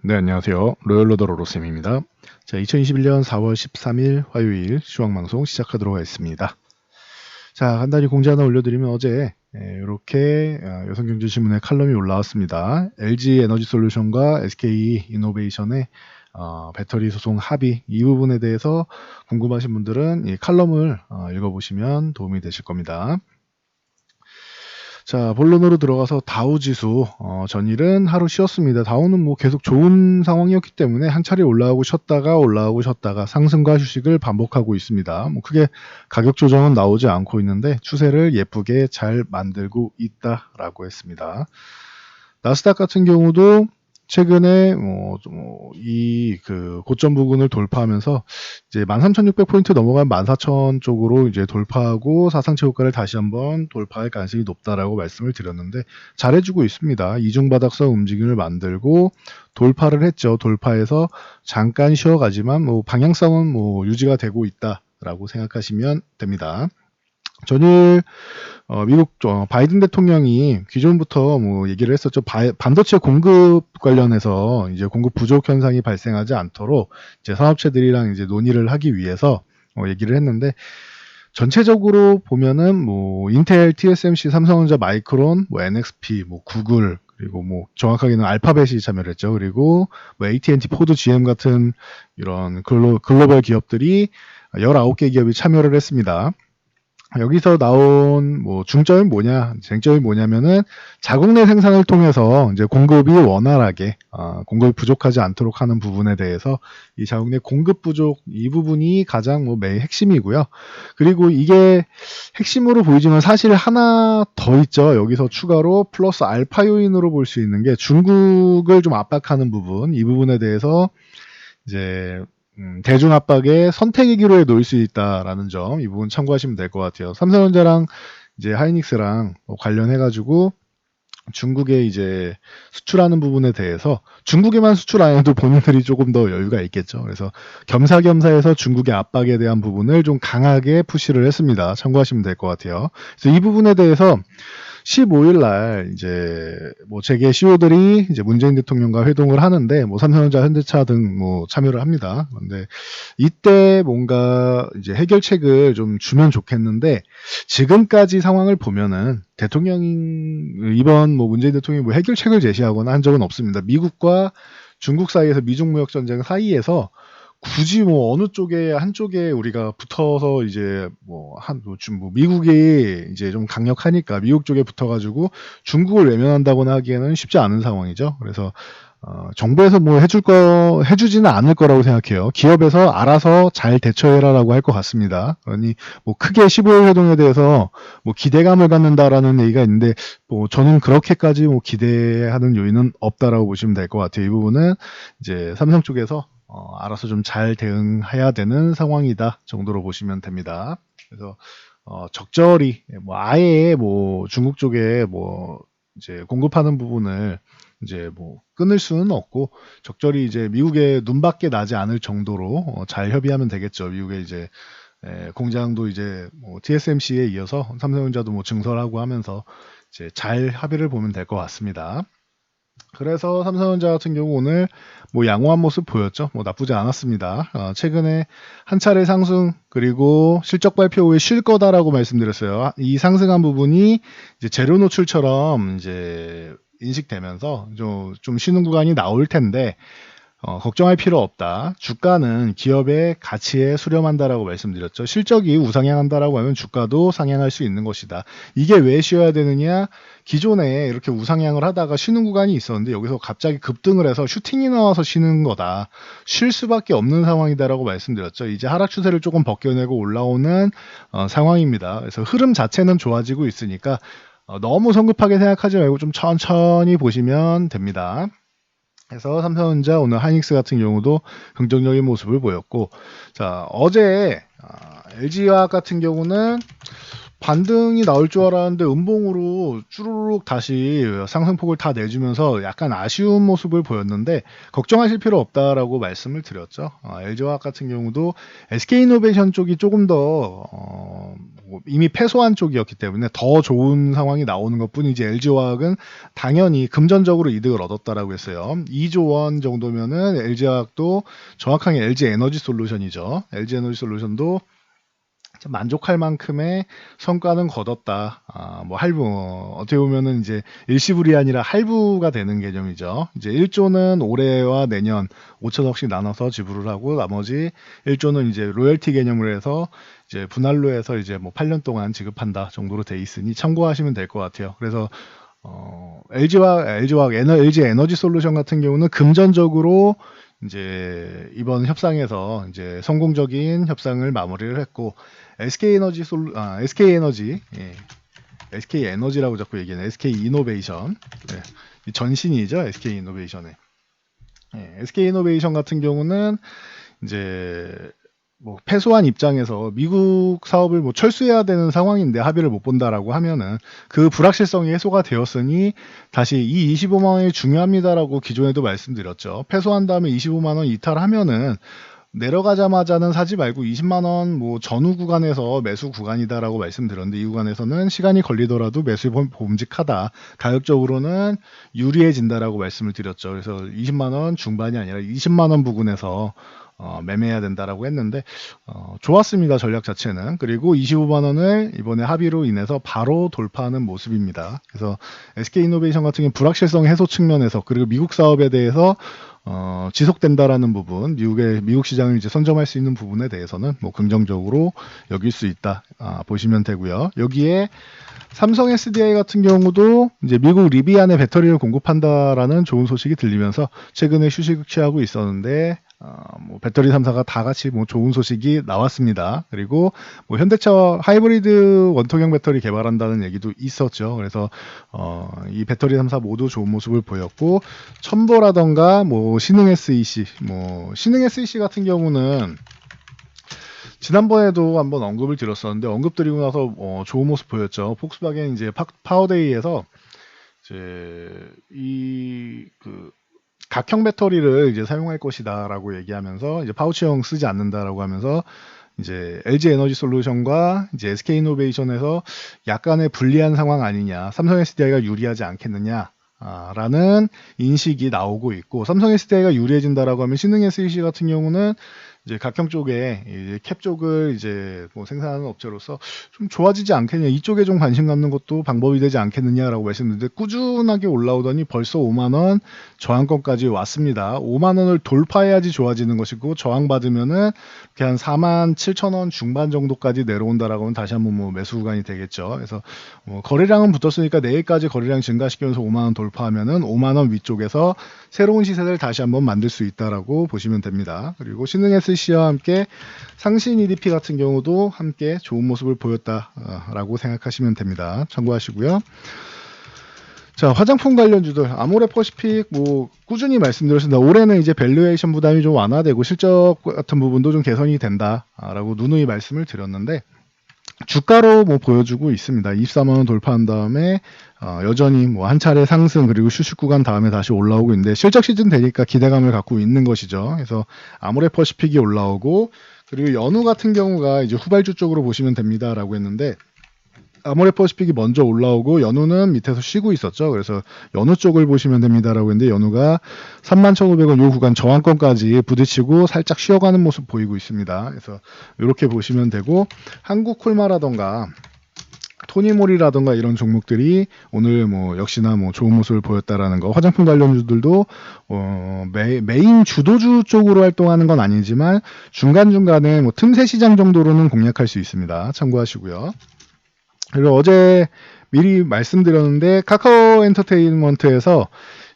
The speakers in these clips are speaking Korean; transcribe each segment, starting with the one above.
네, 안녕하세요. 로열로더 로로쌤입니다. 자, 2021년 4월 13일 화요일 시황방송 시작하도록 하겠습니다. 자, 간단히 공지 하나 올려드리면 어제 이렇게 여성경제신문에 칼럼이 올라왔습니다. LG 에너지솔루션과 SK 이노베이션의 배터리 소송 합의 이 부분에 대해서 궁금하신 분들은 이 칼럼을 읽어보시면 도움이 되실 겁니다. 자, 본론으로 들어가서 다우 지수 전일은 하루 쉬었습니다. 다우는 뭐 계속 좋은 상황이었기 때문에 한 차례 올라오고 쉬었다가 상승과 휴식을 반복하고 있습니다. 뭐 크게 가격 조정은 나오지 않고 있는데 추세를 예쁘게 잘 만들고 있다라고 했습니다. 나스닥 같은 경우도 최근에 이 고점 부근을 돌파하면서 이제 13,600포인트 넘어간 14,000 쪽으로 이제 돌파하고 사상 최고가를 다시 한번 돌파할 가능성이 높다라고 말씀을 드렸는데 잘해주고 있습니다. 이중바닥성 움직임을 만들고 돌파를 했죠. 돌파해서 잠깐 쉬어가지만 방향성은 유지가 되고 있다라고 생각하시면 됩니다. 전일 미국 바이든 대통령이 기존부터 얘기를 했었죠. 반도체 공급 관련해서 이제 공급 부족 현상이 발생하지 않도록 이제 산업체들이랑 이제 논의를 하기 위해서 얘기를 했는데 전체적으로 보면은 인텔, TSMC, 삼성전자, 마이크론, NXP, 구글 그리고 정확하게는 알파벳이 참여를 했죠. 그리고 AT&T, 포드, GM 같은 이런 글로벌 기업들이 19개 기업이 참여를 했습니다. 여기서 나온 중점이 쟁점이 뭐냐면은 자국 내 생산을 통해서 이제 공급이 원활하게 공급이 부족하지 않도록 하는 부분에 대해서 이 자국 내 공급 부족 이 부분이 가장 매일 핵심이고요. 그리고 이게 핵심으로 보이지만 사실 하나 더 있죠. 여기서 추가로 플러스 알파 요인으로 볼 수 있는 게 중국을 좀 압박하는 부분, 이 부분에 대해서 이제 대중 압박의 선택의 기로에 놓일 수 있다라는 점, 이 부분 참고하시면 될 것 같아요. 삼성전자랑 이제 하이닉스랑 관련해가지고 중국에 이제 수출하는 부분에 대해서 중국에만 수출 안 해도 본인들이 조금 더 여유가 있겠죠. 그래서 겸사겸사해서 중국의 압박에 대한 부분을 좀 강하게 푸시를 했습니다. 참고하시면 될 것 같아요. 그래서 이 부분에 대해서 15일 날 이제 재계 CEO들이 이제 문재인 대통령과 회동을 하는데 삼성전자, 현대차 등 참여를 합니다. 그런데 이때 뭔가 이제 해결책을 좀 주면 좋겠는데 지금까지 상황을 보면은 이번 문재인 대통령이 해결책을 제시하거나 한 적은 없습니다. 미국과 중국 사이에서 미중 무역 전쟁 사이에서 굳이 어느 쪽에 한쪽에 우리가 붙어서 이제 미국이 이제 좀 강력하니까 미국 쪽에 붙어가지고 중국을 외면한다거나 하기에는 쉽지 않은 상황이죠. 그래서 정부에서 해주지는 않을 거라고 생각해요. 기업에서 알아서 잘 대처해라라고 할 것 같습니다. 그러니 크게 15일 회동에 대해서 기대감을 갖는다라는 얘기가 있는데 저는 그렇게까지 기대하는 요인은 없다라고 보시면 될 것 같아요. 이 부분은 이제 삼성 쪽에서 알아서 좀 잘 대응해야 되는 상황이다 정도로 보시면 됩니다. 그래서 적절히 아예 중국 쪽에 이제 공급하는 부분을 이제 끊을 수는 없고 적절히 이제 미국의 눈밖에 나지 않을 정도로 잘 협의하면 되겠죠. 미국의 이제 공장도 이제 TSMC에 이어서 삼성전자도 증설하고 하면서 이제 잘 합의를 보면 될 것 같습니다. 그래서 삼성전자 같은 경우 오늘 양호한 모습 보였죠. 나쁘지 않았습니다. 최근에 한 차례 상승 그리고 실적 발표 후에 쉴 거다라고 말씀드렸어요. 이 상승한 부분이 이제 재료 노출처럼 이제 인식되면서 좀 쉬는 구간이 나올 텐데 걱정할 필요 없다. 주가는 기업의 가치에 수렴한다라고 말씀드렸죠. 실적이 우상향한다라고 하면 주가도 상향할 수 있는 것이다. 이게 왜 쉬어야 되느냐? 기존에 이렇게 우상향을 하다가 쉬는 구간이 있었는데 여기서 갑자기 급등을 해서 슈팅이 나와서 쉬는 거다. 쉴 수밖에 없는 상황이다라고 말씀드렸죠. 이제 하락 추세를 조금 벗겨내고 올라오는 상황입니다. 그래서 흐름 자체는 좋아지고 있으니까 너무 성급하게 생각하지 말고 좀 천천히 보시면 됩니다. 그래서 삼성전자, 오늘 하이닉스 같은 경우도 긍정적인 모습을 보였고, 자 어제 LG화학 같은 경우는 반등이 나올 줄 알았는데 음봉으로 쭈루룩 다시 상승폭을 다 내주면서 약간 아쉬운 모습을 보였는데 걱정하실 필요 없다라고 말씀을 드렸죠. LG화학 같은 경우도 SK이노베이션 쪽이 조금 더 뭐 이미 패소한 쪽이었기 때문에 더 좋은 상황이 나오는 것뿐이지 LG화학은 당연히 금전적으로 이득을 얻었다라고 했어요. 2조 원 정도면은 LG화학도 정확하게 LG에너지솔루션이죠. LG에너지솔루션도 만족할 만큼의 성과는 거뒀다. 뭐 할부, 어떻게 보면은 이제 일시불이 아니라 할부가 되는 개념이죠. 이제 1조는 올해와 내년 5천억씩 나눠서 지불을 하고 나머지 1조는 이제 로열티 개념으로 해서 이제 분할로 해서 이제 뭐 8년 동안 지급한다 정도로 돼 있으니 참고하시면 될 것 같아요. 그래서 LG 에너지 솔루션 같은 경우는 금전적으로 이제 이번 협상에서 이제 성공적인 협상을 마무리를 했고 SK 에너지, 예, SK 에너지라고 자꾸 얘기하는 SK 이노베이션, 네, 이 전신이죠. SK 이노베이션에. 예, SK 이노베이션 같은 경우는 이제 뭐 패소한 입장에서 미국 사업을 뭐 철수해야 되는 상황인데 합의를 못 본다라고 하면은 그 불확실성이 해소가 되었으니 다시 이 25만 원이 중요합니다라고 기존에도 말씀드렸죠. 패소한 다음에 25만 원 이탈하면은 내려가자마자는 사지 말고 20만 원 뭐 전후 구간에서 매수 구간이다라고 말씀드렸는데 이 구간에서는 시간이 걸리더라도 매수 봄직하다. 가격적으로는 유리해진다라고 말씀을 드렸죠. 그래서 20만 원 중반이 아니라 20만 원 부근에서 매매해야 된다라고 했는데 좋았습니다. 전략 자체는. 그리고 25만 원을 이번에 합의로 인해서 바로 돌파하는 모습입니다. 그래서 SK이노베이션 같은 경우는 불확실성 해소 측면에서 그리고 미국 사업에 대해서 지속된다라는 부분, 미국 시장을 이제 선점할 수 있는 부분에 대해서는 뭐 긍정적으로 여길 수 있다 보시면 되고요. 여기에 삼성 SDI 같은 경우도 이제 미국 리비안에 배터리를 공급한다라는 좋은 소식이 들리면서 최근에 휴식을 취하고 있었는데 뭐 배터리 3사가 다 같이 뭐 좋은 소식이 나왔습니다. 그리고 뭐 현대차 하이브리드 원통형 배터리 개발한다는 얘기도 있었죠. 그래서 이 배터리 3사 모두 좋은 모습을 보였고 첨보라던가 뭐 신흥 SEC 같은 경우는 지난번에도 한번 언급을 드렸었는데 언급 드리고 나서 좋은 모습 보였죠. 폭스바겐 이제 파워데이에서 이제 그 각형 배터리를 이제 사용할 것이다라고 얘기하면서 이제 파우치형 쓰지 않는다라고 하면서 이제 LG 에너지 솔루션과 이제 SK 이노베이션에서 약간의 불리한 상황 아니냐, 삼성 SDI가 유리하지 않겠느냐. 라는 인식이 나오고 있고 삼성 SDI가 유리해진다라고 하면 신흥 SEC 같은 경우는 이제 각형 쪽에 이제 캡 쪽을 이제 뭐 생산하는 업체로서 좀 좋아지지 않겠냐 이쪽에 좀 관심 갖는 것도 방법이 되지 않겠느냐라고 말씀드렸는데 꾸준하게 올라오더니 벌써 5만 원 저항권까지 왔습니다. 5만 원을 돌파해야지 좋아지는 것이고 저항받으면은 그냥 4만 7천 원 중반 정도까지 내려온다라고 하면 다시 한번 뭐 매수 구간이 되겠죠. 그래서 뭐 거래량은 붙었으니까 내일까지 거래량 증가시키면서 5만 원 돌파하면은 5만 원 위쪽에서 새로운 시세를 다시 한번 만들 수 있다라고 보시면 됩니다. 그리고 신흥 SC와 함께 상신 EDP 같은 경우도 함께 좋은 모습을 보였다라고 생각하시면 됩니다. 참고하시고요. 자, 화장품 관련주들 아모레퍼시픽 뭐 꾸준히 말씀드렸습니다. 올해는 이제 밸류에이션 부담이 좀 완화되고 실적 같은 부분도 좀 개선이 된다라고 누누이 말씀을 드렸는데 주가로 뭐 보여주고 있습니다. 24만 원 돌파한 다음에 여전히 뭐 한 차례 상승 그리고 휴식 구간 다음에 다시 올라오고 있는데 실적 시즌 되니까 기대감을 갖고 있는 것이죠. 그래서 아모레퍼시픽이 올라오고 그리고 연우 같은 경우가 이제 후발주 쪽으로 보시면 됩니다라고 했는데 아모레퍼시픽이 먼저 올라오고 연우는 밑에서 쉬고 있었죠. 그래서 연우 쪽을 보시면 됩니다라고 했는데 연우가 31,500원 요 구간 저항권까지 부딪히고 살짝 쉬어가는 모습 보이고 있습니다. 그래서 이렇게 보시면 되고 한국콜마라던가 토니모리라던가 이런 종목들이 오늘 뭐 역시나 뭐 좋은 모습을 보였다라는 거. 화장품 관련주들도 메인 주도주 쪽으로 활동하는 건 아니지만 중간중간에 뭐 틈새 시장 정도로는 공략할 수 있습니다. 참고하시고요. 그리고 어제 미리 말씀드렸는데 카카오 엔터테인먼트에서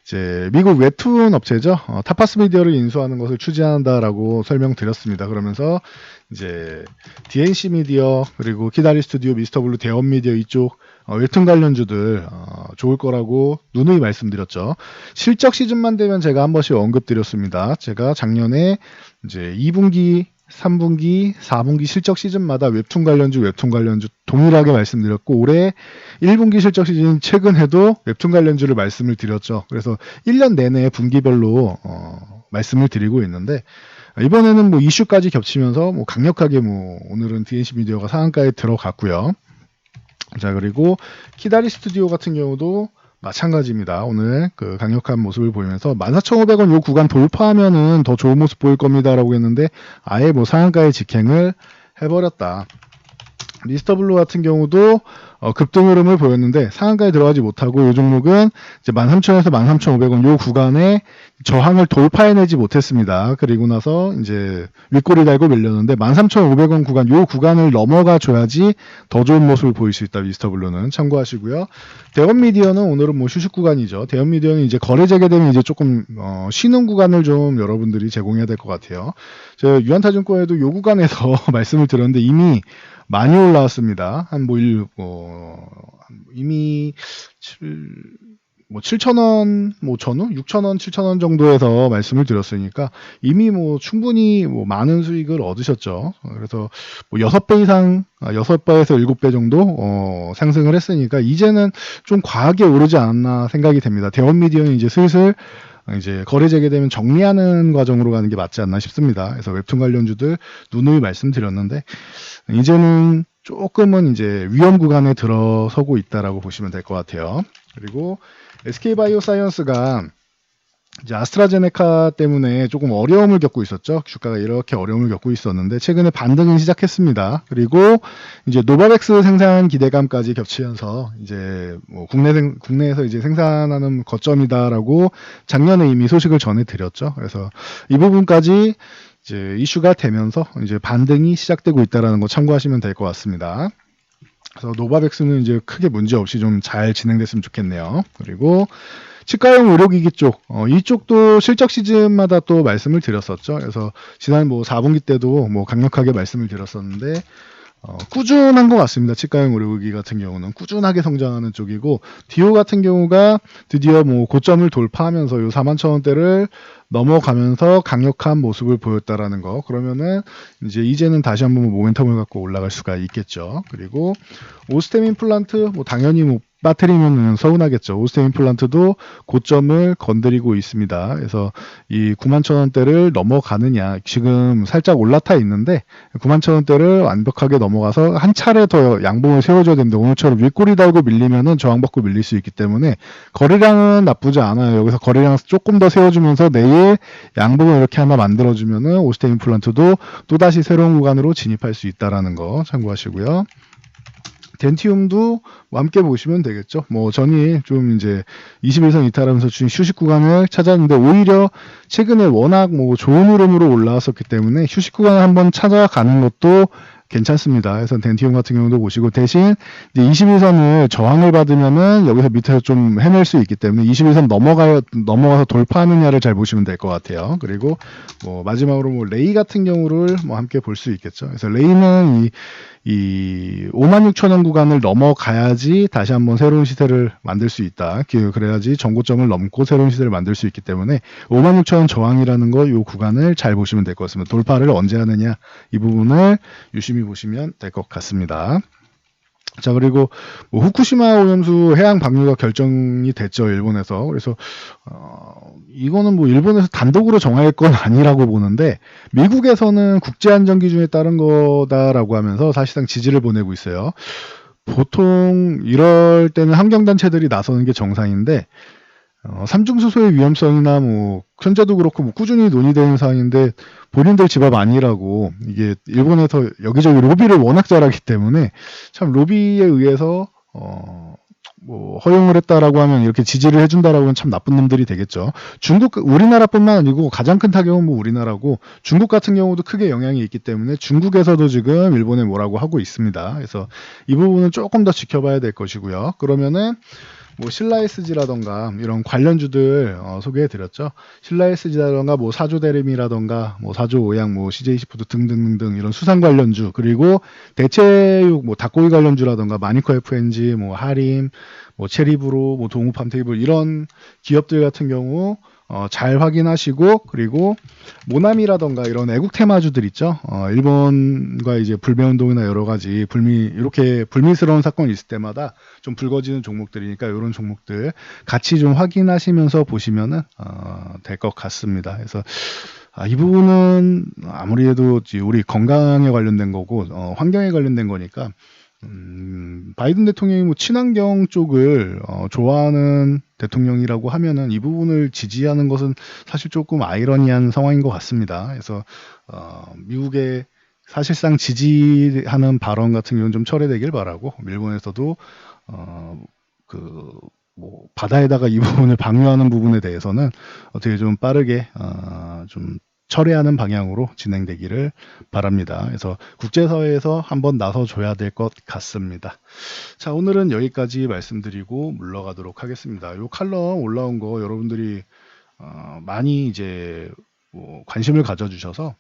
이제 미국 웹툰 업체죠. 타파스 미디어를 인수하는 것을 추진한다라고 설명드렸습니다. 그러면서 이제 DNC 미디어 그리고 키다리 스튜디오, 미스터블루, 대원 미디어 이쪽 웹툰 관련주들 좋을 거라고 누누이 말씀드렸죠. 실적 시즌만 되면 제가 한 번씩 언급드렸습니다. 제가 작년에 이제 2분기 3분기, 4분기 실적 시즌마다 웹툰 관련주 동일하게 말씀드렸고, 올해 1분기 실적 시즌 최근에도 웹툰 관련주를 말씀을 드렸죠. 그래서 1년 내내 분기별로 말씀을 드리고 있는데, 이번에는 뭐 이슈까지 겹치면서 뭐 강력하게 뭐 오늘은 DNC 미디어가 상한가에 들어갔고요. 자, 그리고 키다리 스튜디오 같은 경우도 마찬가지입니다. 오늘 그 강력한 모습을 보이면서 14,500원 요 구간 돌파하면은 더 좋은 모습 보일 겁니다라고 했는데 아예 뭐 상한가에 직행을 해버렸다. 미스터블루 같은 경우도 급등 흐름을 보였는데 상한가에 들어가지 못하고 이 종목은 이제 13,000에서 13,500원 요 구간에 저항을 돌파해내지 못했습니다. 그리고 나서 이제 윗꼬리 달고 밀렸는데 13,500원 구간 요 구간을 넘어가 줘야지 더 좋은 모습을 보일 수 있다. 미스터블루는 참고하시고요. 대원미디어는 오늘은 뭐 휴식 구간이죠. 대원미디어는 이제 거래 재개되면 이제 조금 쉬는 구간을 좀 여러분들이 제공해야 될 것 같아요. 제가 유한타증권에도 요 구간에서 말씀을 드렸는데 이미 많이 올라왔습니다. 이미 7,000원, 전후? 6,000원, 7,000원 정도에서 말씀을 드렸으니까 이미 뭐 충분히 뭐 많은 수익을 얻으셨죠. 그래서 뭐 6배 이상, 6배에서 7배 정도, 상승을 했으니까 이제는 좀 과하게 오르지 않았나 생각이 됩니다. 대원미디어는 이제 슬슬 이제 거래 재개되면 정리하는 과정으로 가는 게 맞지 않나 싶습니다. 그래서 웹툰 관련주들 누누이 말씀드렸는데 이제는 조금은 이제 위험 구간에 들어서고 있다라고 보시면 될 것 같아요. 그리고 SK바이오사이언스가 이제 아스트라제네카 때문에 조금 어려움을 겪고 있었죠. 주가가 이렇게 어려움을 겪고 있었는데 최근에 반등은 시작했습니다. 그리고 이제 노바백스 생산 기대감까지 겹치면서 이제 뭐 국내에서 이제 생산하는 거점이다라고 작년에 이미 소식을 전해드렸죠. 그래서 이 부분까지 이제 이슈가 되면서 이제 반등이 시작되고 있다라는 거 참고하시면 될 것 같습니다. 그래서 노바백스는 이제 크게 문제 없이 좀 잘 진행됐으면 좋겠네요. 그리고 치과용 의료기기 쪽, 이쪽도 실적 시즌마다 또 말씀을 드렸었죠. 그래서 지난 뭐 4분기 때도 뭐 강력하게 말씀을 드렸었는데, 꾸준한 것 같습니다. 치과용 의료기기 같은 경우는 꾸준하게 성장하는 쪽이고, 디오 같은 경우가 드디어 뭐 고점을 돌파하면서 요 41,000원대를 넘어가면서 강력한 모습을 보였다라는 거. 그러면은 이제는 다시 한번 모멘텀을 갖고 올라갈 수가 있겠죠. 그리고 오스템 임플란트 뭐 당연히 뭐 빠뜨리면 서운하겠죠. 오스템 임플란트도 고점을 건드리고 있습니다. 그래서 이 91,000원대를 넘어가느냐 지금 살짝 올라타 있는데 91,000원대를 완벽하게 넘어가서 한 차례 더 양봉을 세워줘야 됩니다. 오늘처럼 윗꼬리 달고 밀리면은 저항받고 밀릴 수 있기 때문에 거래량은 나쁘지 않아요. 여기서 거래량 조금 더 세워주면서 내일 양봉을 이렇게 하나 만들어주면은 오스템 임플란트도 또다시 새로운 구간으로 진입할 수 있다라는 거 참고하시고요. 덴티움도 뭐 함께 보시면 되겠죠. 뭐 전이 좀 이제 21선 이탈하면서 준 휴식 구간을 찾았는데 오히려 최근에 워낙 뭐 좋은 흐름으로 올라왔었기 때문에 휴식 구간을 한번 찾아가는 것도 괜찮습니다. 그래서 덴티움 같은 경우도 보시고 대신 이제 21선을 저항을 받으면은 여기서 밑에서 좀 헤맬 수 있기 때문에 21선 넘어가서 돌파하느냐를 잘 보시면 될 것 같아요. 그리고 뭐 마지막으로 뭐 레이 같은 경우를 뭐 함께 볼 수 있겠죠. 그래서 레이는 이 56,000원 구간을 넘어가야지 다시 한번 새로운 시세를 만들 수 있다. 그래야지 전고점을 넘고 새로운 시세를 만들 수 있기 때문에 56,000원 저항이라는 거 이 구간을 잘 보시면 될 것 같습니다. 돌파를 언제 하느냐 이 부분을 유심히 보시면 될 것 같습니다. 자, 그리고 뭐 후쿠시마 오염수 해양 방류가 결정이 됐죠, 일본에서. 그래서 이거는 뭐 일본에서 단독으로 정할 건 아니라고 보는데 미국에서는 국제안전 기준에 따른 거다라고 하면서 사실상 지지를 보내고 있어요. 보통 이럴 때는 환경단체들이 나서는 게 정상인데 삼중수소의 위험성이나 뭐 현재도 그렇고 뭐 꾸준히 논의되는 사항인데 본인들 집 앞 아니라고 이게 일본에서 여기저기 로비를 워낙 잘하기 때문에 참 로비에 의해서 뭐 허용을 했다라고 하면 이렇게 지지를 해준다라고 하면 참 나쁜 놈들이 되겠죠. 우리나라뿐만 아니고 가장 큰 타격은 뭐 우리나라고 중국 같은 경우도 크게 영향이 있기 때문에 중국에서도 지금 일본에 뭐라고 하고 있습니다. 그래서 이 부분은 조금 더 지켜봐야 될 것이고요. 그러면은 뭐 신라SG라던가 이런 관련주들 소개해드렸죠. 신라SG라던가 뭐 사조대림이라던가 뭐 사조오양, 뭐 CJ시푸드 등등등 이런 수산 관련주 그리고 대체육 뭐 닭고기 관련주라던가 마니커 FNG, 뭐 하림, 뭐 체리브로, 뭐 동우팜테이블 이런 기업들 같은 경우 잘 확인하시고, 그리고 모나미라던가 이런 애국 테마주들 있죠. 일본과 이제 불매운동이나 여러 가지 이렇게 불미스러운 사건이 있을 때마다 좀 불거지는 종목들이니까 이런 종목들 같이 좀 확인하시면서 보시면은 될 것 같습니다. 그래서 이 부분은 아무래도 우리 건강에 관련된 거고 환경에 관련된 거니까 바이든 대통령이 뭐 친환경 쪽을 좋아하는 대통령이라고 하면은 이 부분을 지지하는 것은 사실 조금 아이러니한 상황인 것 같습니다. 그래서 미국의 사실상 지지하는 발언 같은 경우는 좀 철회되길 바라고, 일본에서도 뭐 바다에다가 이 부분을 방류하는 부분에 대해서는 어떻게 좀 빠르게 좀 철회하는 방향으로 진행되기를 바랍니다. 그래서 국제사회에서 한번 나서줘야 될 것 같습니다. 자, 오늘은 여기까지 말씀드리고 물러가도록 하겠습니다. 요 칼럼 올라온 거 여러분들이 많이 이제 뭐 관심을 가져주셔서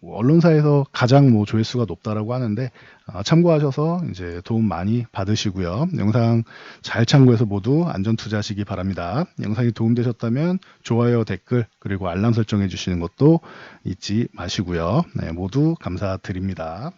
뭐 언론사에서 가장 뭐 조회수가 높다라고 하는데 참고하셔서 이제 도움 많이 받으시고요. 영상 잘 참고해서 모두 안전 투자하시기 바랍니다. 영상이 도움되셨다면 좋아요, 댓글, 그리고 알람 설정해 주시는 것도 잊지 마시고요. 네, 모두 감사드립니다.